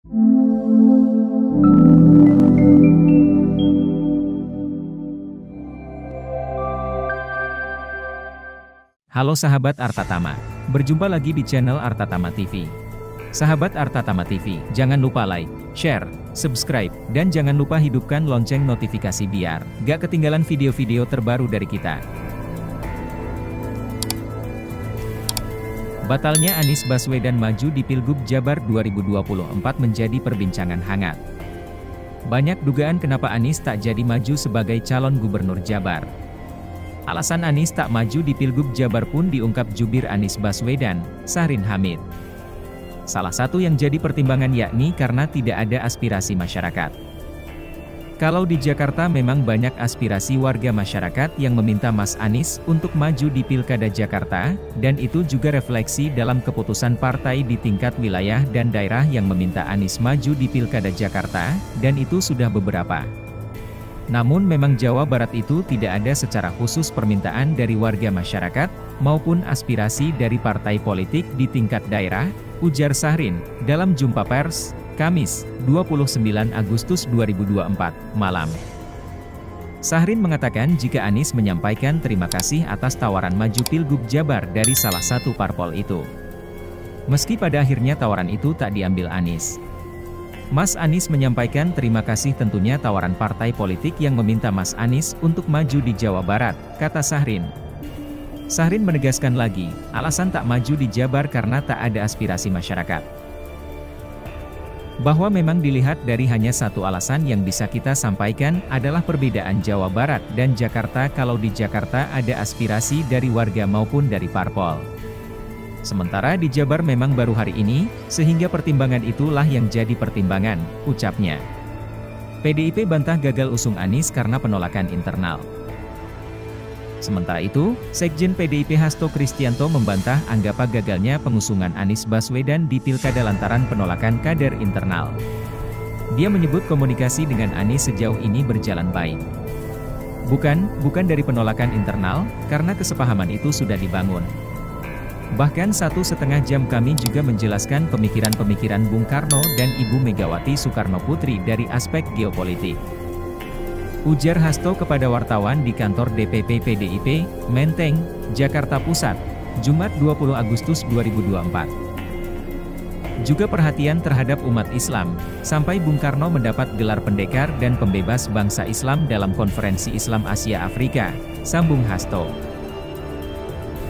Halo sahabat Artatama, berjumpa lagi di channel Artatama TV. Sahabat Artatama TV, jangan lupa like, share, subscribe, dan jangan lupa hidupkan lonceng notifikasi biar gak ketinggalan video-video terbaru dari kita. Batalnya Anies Baswedan maju di Pilgub Jabar 2024 menjadi perbincangan hangat. Banyak dugaan kenapa Anies tak jadi maju sebagai calon gubernur Jabar. Alasan Anies tak maju di Pilgub Jabar pun diungkap jubir Anies Baswedan, Syahrin Hamid. Salah satu yang jadi pertimbangan yakni karena tidak ada aspirasi masyarakat. Kalau di Jakarta memang banyak aspirasi warga masyarakat yang meminta Mas Anies untuk maju di Pilkada Jakarta, dan itu juga refleksi dalam keputusan partai di tingkat wilayah dan daerah yang meminta Anies maju di Pilkada Jakarta, dan itu sudah beberapa. Namun memang Jawa Barat itu tidak ada secara khusus permintaan dari warga masyarakat, maupun aspirasi dari partai politik di tingkat daerah, ujar Syahrin, dalam jumpa pers, Kamis, 29 Agustus 2024, malam. Syahrin mengatakan jika Anies menyampaikan terima kasih atas tawaran maju Pilgub Jabar dari salah satu parpol itu. Meski pada akhirnya tawaran itu tak diambil Anies. Mas Anies menyampaikan terima kasih tentunya tawaran partai politik yang meminta Mas Anies untuk maju di Jawa Barat, kata Syahrin. Syahrin menegaskan lagi, alasan tak maju di Jabar karena tak ada aspirasi masyarakat. Bahwa memang dilihat dari hanya satu alasan yang bisa kita sampaikan adalah perbedaan Jawa Barat dan Jakarta. Kalau di Jakarta ada aspirasi dari warga maupun dari parpol. Sementara di Jabar memang baru hari ini, sehingga pertimbangan itulah yang jadi pertimbangan, ucapnya. PDIP bantah gagal usung Anies karena penolakan internal. Sementara itu, Sekjen PDIP Hasto Kristianto membantah anggapan gagalnya pengusungan Anies Baswedan di Pilkada lantaran penolakan kader internal. Dia menyebut komunikasi dengan Anies sejauh ini berjalan baik. Bukan dari penolakan internal, karena kesepahaman itu sudah dibangun. Bahkan 1,5 jam kami juga menjelaskan pemikiran-pemikiran Bung Karno dan Ibu Megawati Soekarno Putri dari aspek geopolitik. Ujar Hasto kepada wartawan di kantor DPP PDIP, Menteng, Jakarta Pusat, Jumat 20 Agustus 2024. Juga perhatian terhadap umat Islam, sampai Bung Karno mendapat gelar pendekar dan pembebas bangsa Islam dalam Konferensi Islam Asia Afrika, sambung Hasto.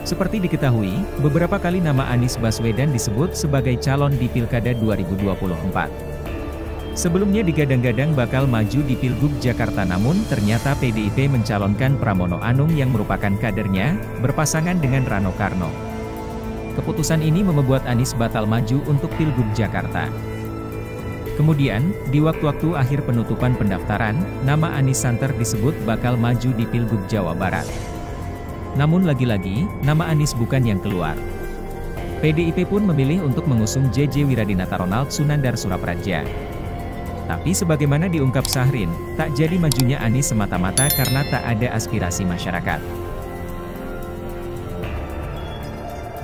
Seperti diketahui, beberapa kali nama Anies Baswedan disebut sebagai calon di Pilkada 2024. Sebelumnya digadang-gadang bakal maju di Pilgub Jakarta, namun ternyata PDIP mencalonkan Pramono Anung yang merupakan kadernya, berpasangan dengan Rano Karno. Keputusan ini membuat Anies batal maju untuk Pilgub Jakarta. Kemudian, di waktu-waktu akhir penutupan pendaftaran, nama Anies santer disebut bakal maju di Pilgub Jawa Barat. Namun lagi-lagi, nama Anies bukan yang keluar. PDIP pun memilih untuk mengusung JJ Wiradinata Ronald Sunandar Surapraja. Tapi sebagaimana diungkap Syahrin, tak jadi majunya Anies semata-mata karena tak ada aspirasi masyarakat.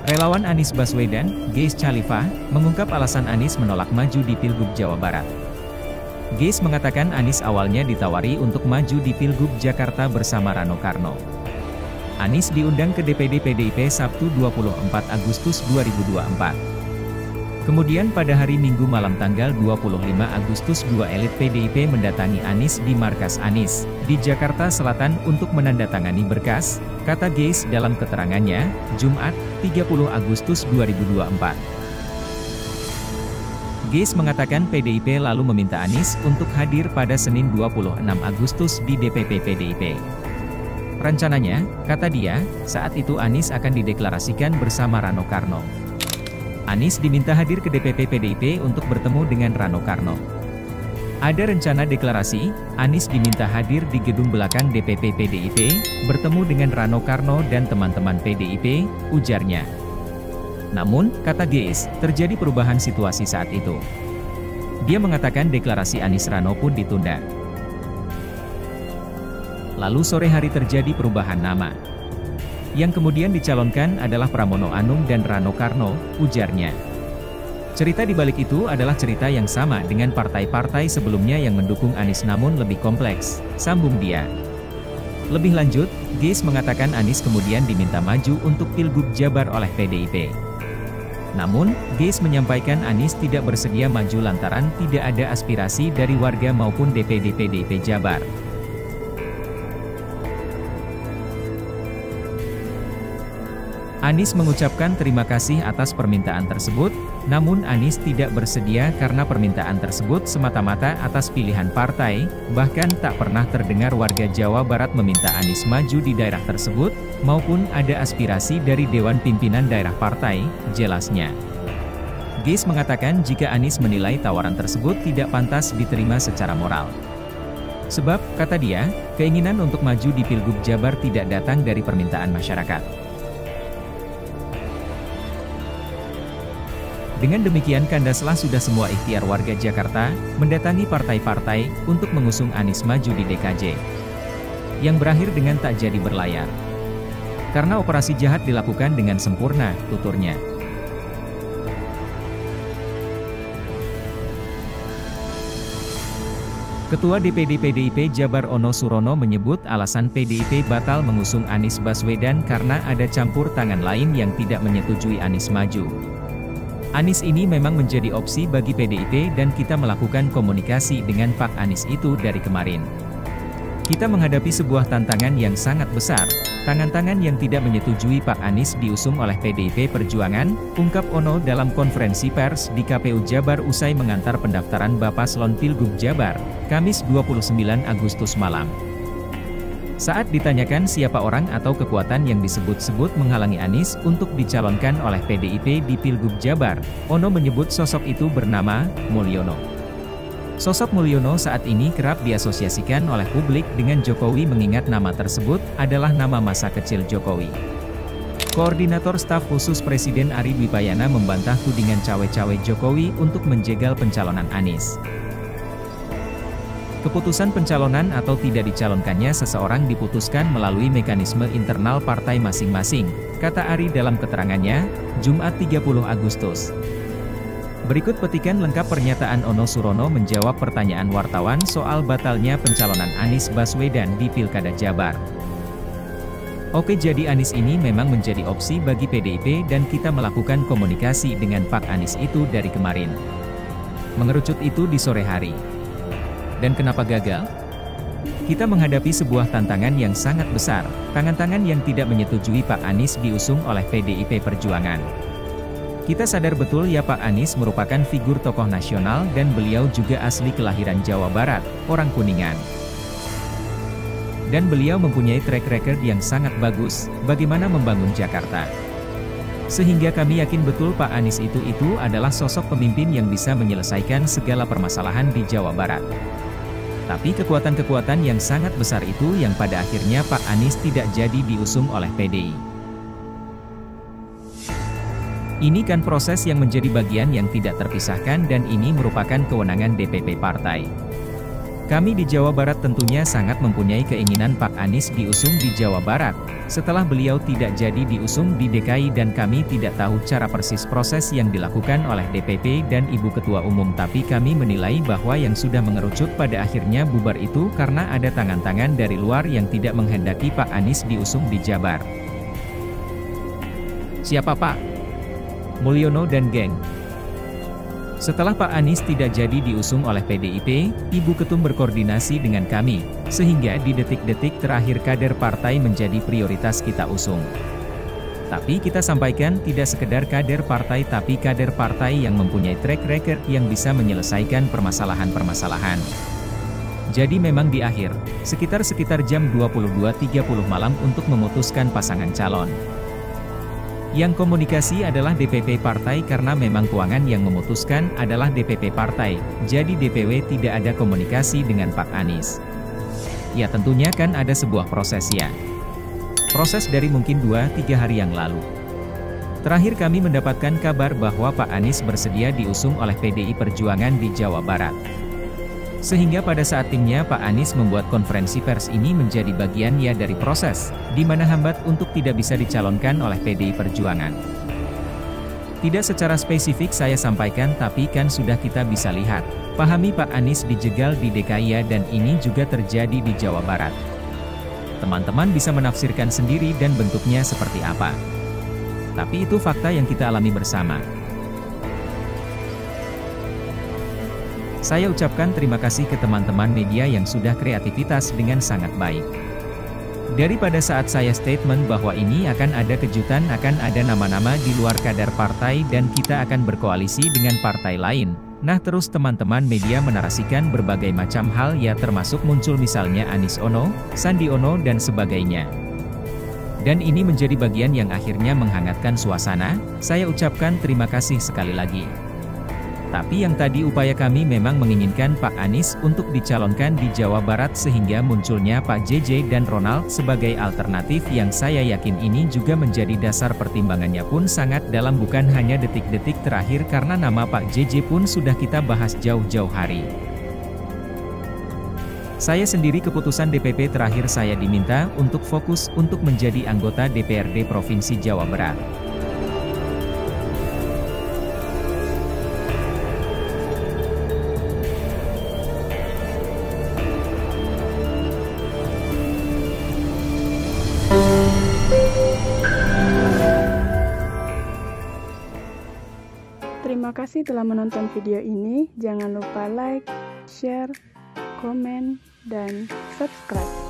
Relawan Anies Baswedan, Geis Khalifa, mengungkap alasan Anies menolak maju di Pilgub Jawa Barat. Geis mengatakan Anies awalnya ditawari untuk maju di Pilgub Jakarta bersama Rano Karno. Anies diundang ke DPD PDIP Sabtu 24 Agustus 2024. Kemudian pada hari Minggu malam tanggal 25 Agustus 2 elit PDIP mendatangi Anies di markas Anies, di Jakarta Selatan untuk menandatangani berkas, kata Geis dalam keterangannya, Jumat, 30 Agustus 2024. Geis mengatakan PDIP lalu meminta Anies untuk hadir pada Senin 26 Agustus di DPP PDIP. Rencananya, kata dia, saat itu Anies akan dideklarasikan bersama Rano Karno. Anies diminta hadir ke DPP PDIP untuk bertemu dengan Rano Karno. Ada rencana deklarasi, Anies diminta hadir di gedung belakang DPP PDIP, bertemu dengan Rano Karno dan teman-teman PDIP, ujarnya. Namun, kata Geis, terjadi perubahan situasi saat itu. Dia mengatakan deklarasi Anies Rano pun ditunda. Lalu sore hari terjadi perubahan nama. Yang kemudian dicalonkan adalah Pramono Anung dan Rano Karno, ujarnya. Cerita di balik itu adalah cerita yang sama dengan partai-partai sebelumnya yang mendukung Anies namun lebih kompleks, sambung dia. Lebih lanjut, Geis mengatakan Anies kemudian diminta maju untuk Pilgub Jabar oleh PDIP. Namun, Geis menyampaikan Anies tidak bersedia maju lantaran tidak ada aspirasi dari warga maupun DPD PDIP Jabar. Anies mengucapkan terima kasih atas permintaan tersebut, namun Anies tidak bersedia karena permintaan tersebut semata-mata atas pilihan partai, bahkan tak pernah terdengar warga Jawa Barat meminta Anies maju di daerah tersebut, maupun ada aspirasi dari Dewan Pimpinan Daerah Partai, jelasnya. Geis mengatakan jika Anies menilai tawaran tersebut tidak pantas diterima secara moral. Sebab, kata dia, keinginan untuk maju di Pilgub Jabar tidak datang dari permintaan masyarakat. Dengan demikian kandaslah sudah semua ikhtiar warga Jakarta, mendatangi partai-partai, untuk mengusung Anies maju di DKJ. Yang berakhir dengan tak jadi berlayar. Karena operasi jahat dilakukan dengan sempurna, tuturnya. Ketua DPD PDIP Jabar Ono Surono menyebut alasan PDIP batal mengusung Anies Baswedan karena ada campur tangan lain yang tidak menyetujui Anies maju. Anies ini memang menjadi opsi bagi PDIP dan kita melakukan komunikasi dengan Pak Anies itu dari kemarin. Kita menghadapi sebuah tantangan yang sangat besar, tangan-tangan yang tidak menyetujui Pak Anies diusung oleh PDIP Perjuangan, ungkap Ono dalam konferensi pers di KPU Jabar usai mengantar pendaftaran Bapaslon Pilgub Jabar, Kamis 29 Agustus malam. Saat ditanyakan siapa orang atau kekuatan yang disebut-sebut menghalangi Anies untuk dicalonkan oleh PDIP di Pilgub Jabar, Ono menyebut sosok itu bernama Mulyono. Sosok Mulyono saat ini kerap diasosiasikan oleh publik dengan Jokowi mengingat nama tersebut adalah nama masa kecil Jokowi. Koordinator Staf Khusus Presiden Ari Dwipayana membantah tudingan cawe-cawe Jokowi untuk menjegal pencalonan Anies. Keputusan pencalonan atau tidak dicalonkannya seseorang diputuskan melalui mekanisme internal partai masing-masing, kata Ari dalam keterangannya, Jumat 30 Agustus. Berikut petikan lengkap pernyataan Ono Surono menjawab pertanyaan wartawan soal batalnya pencalonan Anies Baswedan di Pilkada Jabar. Oke, jadi Anies ini memang menjadi opsi bagi PDIP dan kita melakukan komunikasi dengan Pak Anies itu dari kemarin. Mengerucut itu di sore hari. Dan kenapa gagal? Kita menghadapi sebuah tantangan yang sangat besar, tangan-tangan yang tidak menyetujui Pak Anies diusung oleh PDIP Perjuangan. Kita sadar betul ya Pak Anies merupakan figur tokoh nasional dan beliau juga asli kelahiran Jawa Barat, orang Kuningan. Dan beliau mempunyai track record yang sangat bagus, bagaimana membangun Jakarta. Sehingga kami yakin betul Pak Anies itu adalah sosok pemimpin yang bisa menyelesaikan segala permasalahan di Jawa Barat. Tapi kekuatan-kekuatan yang sangat besar itu yang pada akhirnya Pak Anies tidak jadi diusung oleh PDI. Ini kan proses yang menjadi bagian yang tidak terpisahkan dan ini merupakan kewenangan DPP partai. Kami di Jawa Barat tentunya sangat mempunyai keinginan Pak Anies diusung di Jawa Barat, setelah beliau tidak jadi diusung di DKI dan kami tidak tahu cara persis proses yang dilakukan oleh DPP dan Ibu Ketua Umum tapi kami menilai bahwa yang sudah mengerucut pada akhirnya bubar itu karena ada tangan-tangan dari luar yang tidak menghendaki Pak Anies diusung di Jabar. Siapa Pak? Mulyono dan geng. Setelah Pak Anies tidak jadi diusung oleh PDIP, Ibu Ketum berkoordinasi dengan kami, sehingga di detik-detik terakhir kader partai menjadi prioritas kita usung. Tapi kita sampaikan tidak sekedar kader partai tapi kader partai yang mempunyai track record yang bisa menyelesaikan permasalahan-permasalahan. Jadi memang di akhir, sekitar jam 22.30 malam untuk memutuskan pasangan calon. Yang komunikasi adalah DPP partai karena memang keuangan yang memutuskan adalah DPP partai, jadi DPW tidak ada komunikasi dengan Pak Anies. Ya tentunya kan ada sebuah proses ya. Proses dari mungkin 2-3 hari yang lalu. Terakhir kami mendapatkan kabar bahwa Pak Anies bersedia diusung oleh PDI Perjuangan di Jawa Barat. Sehingga pada saat timnya Pak Anies membuat konferensi pers ini menjadi bagian ya dari proses, di mana hambat untuk tidak bisa dicalonkan oleh PDI Perjuangan. Tidak secara spesifik saya sampaikan, tapi kan sudah kita bisa lihat. Pahami Pak Anies dijegal di DKI dan ini juga terjadi di Jawa Barat. Teman-teman bisa menafsirkan sendiri dan bentuknya seperti apa. Tapi itu fakta yang kita alami bersama. Saya ucapkan terima kasih ke teman-teman media yang sudah kreativitas dengan sangat baik. Daripada saat saya statement bahwa ini akan ada kejutan, akan ada nama-nama di luar kadar partai dan kita akan berkoalisi dengan partai lain. Nah terus teman-teman media menarasikan berbagai macam hal ya, termasuk muncul misalnya Anies Ono, Sandi Ono dan sebagainya. Dan ini menjadi bagian yang akhirnya menghangatkan suasana. Saya ucapkan terima kasih sekali lagi. Tapi yang tadi upaya kami memang menginginkan Pak Anies untuk dicalonkan di Jawa Barat sehingga munculnya Pak JJ dan Ronald sebagai alternatif yang saya yakin ini juga menjadi dasar pertimbangannya pun sangat dalam, bukan hanya detik-detik terakhir, karena nama Pak JJ pun sudah kita bahas jauh-jauh hari. Saya sendiri keputusan DPP terakhir saya diminta untuk fokus untuk menjadi anggota DPRD Provinsi Jawa Barat. Terima kasih telah menonton video ini. Jangan lupa like, share, komen, dan subscribe.